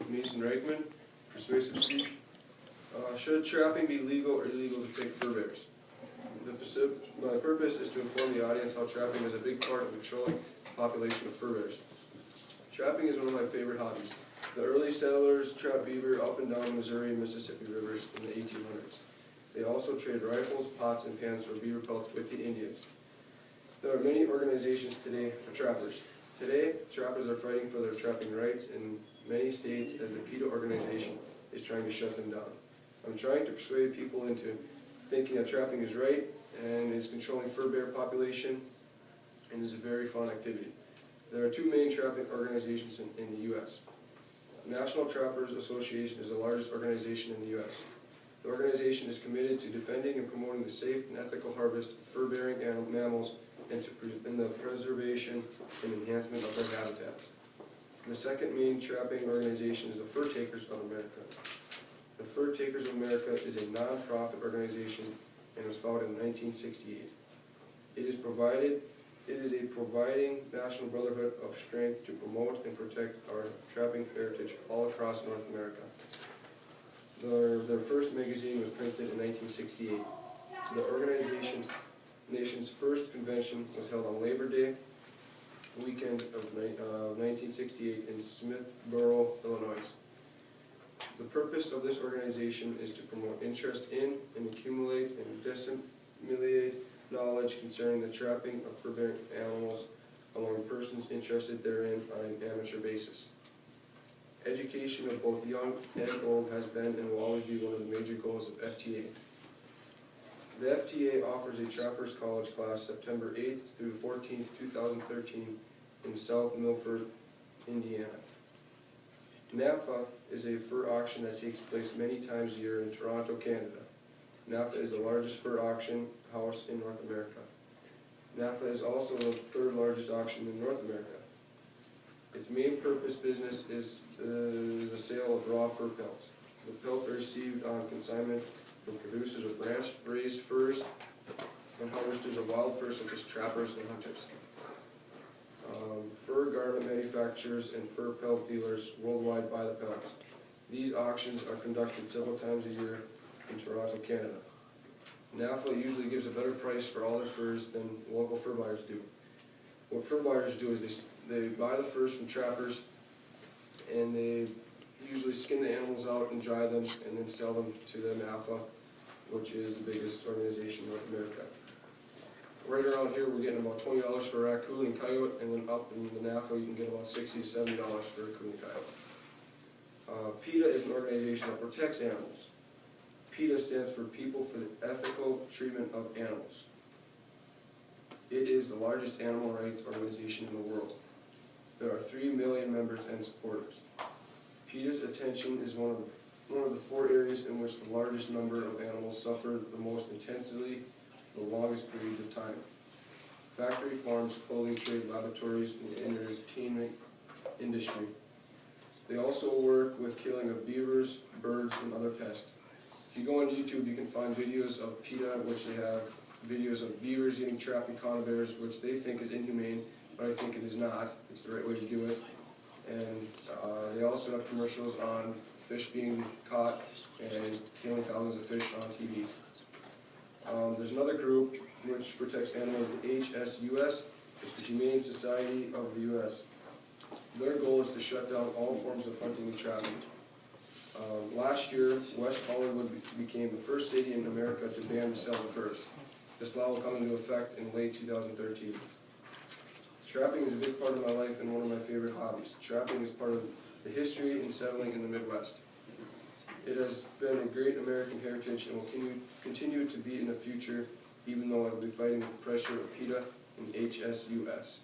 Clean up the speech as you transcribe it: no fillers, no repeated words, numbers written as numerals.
Mason Ryckman, persuasive speech. Should trapping be legal or illegal to take fur bears? My purpose is to inform the audience how trapping is a big part of controlling the population of fur bears. Trapping is one of my favorite hobbies. The early settlers trapped beaver up and down Missouri and Mississippi rivers in the 1800s. They also traded rifles, pots, and pans for beaver pelts with the Indians. There are many organizations today for trappers. Today, trappers are fighting for their trapping rights in many states as the PETA organization is trying to shut them down. I'm trying to persuade people into thinking that trapping is right and is controlling fur bear population and is a very fun activity. There are two main trapping organizations in the U.S. National Trappers Association is the largest organization in the U.S. The organization is committed to defending and promoting the safe and ethical harvest of fur-bearing mammals and the preservation and enhancement of their habitats. The second main trapping organization is the Fur Takers of America. The Fur Takers of America is a non-profit organization and was founded in 1968. It is a providing national brotherhood of strength to promote and protect our trapping heritage all across North America. Their first magazine was printed in 1968. The nation's first convention was held on Labor Day weekend of 1968 in Smithboro, Illinois. The purpose of this organization is to promote interest in and accumulate and disseminate knowledge concerning the trapping of fur-bearing animals among persons interested therein on an amateur basis. Education of both young and old has been and will always be one of the major goals of FTA. The FTA offers a Trappers College class September 8th through 14th, 2013 in South Milford, Indiana. NAFA is a fur auction that takes place many times a year in Toronto, Canada. NAFA is the largest fur auction house in North America. NAFA is also the third largest auction in North America. Its main business is the sale of raw fur pelts. The pelts are received on consignment from producers of ranch-raised furs and harvesters of wild furs such as trappers and hunters. Fur garment manufacturers and fur pelt dealers worldwide buy the pelts. These auctions are conducted several times a year in Toronto, Canada. NAFA usually gives a better price for all their furs than local fur buyers do. What fur buyers do is they buy the furs from trappers and they usually skin the animals out and dry them and then sell them to the NAFA, which is the biggest organization in North America. Right around here we're getting about $20 for a raccoon and coyote, and then up in the NAFA you can get about $60 to $70 for a raccoon and coyote. PETA is an organization that protects animals. PETA stands for People for the Ethical Treatment of Animals. It is the largest animal rights organization in the world. There are 3 million members and supporters. PETA's attention is one of the 4 areas in which the largest number of animals suffer the most intensely for the longest periods of time. Factory farms, clothing trade, laboratories, and the entertainment industry. They also work with killing of beavers, birds, and other pests. If you go on YouTube, you can find videos of PETA, which they have videos of beavers getting trapped in conibears, which they think is inhumane, but I think it is not. It's the right way to do it. And they also have commercials on fish being caught and killing thousands of fish on TV. There's another group which protects animals, the HSUS. It's the Humane Society of the U.S. Their goal is to shut down all forms of hunting and trapping. Last year, West Hollywood became the first city in America to ban the sale of furs. This law will come into effect in late 2013. Trapping is a big part of my life and one of my favorite hobbies. Trapping is part of the history and settling in the Midwest. It has been a great American heritage and will continue to be in the future, even though I will be fighting the pressure of PETA and HSUS.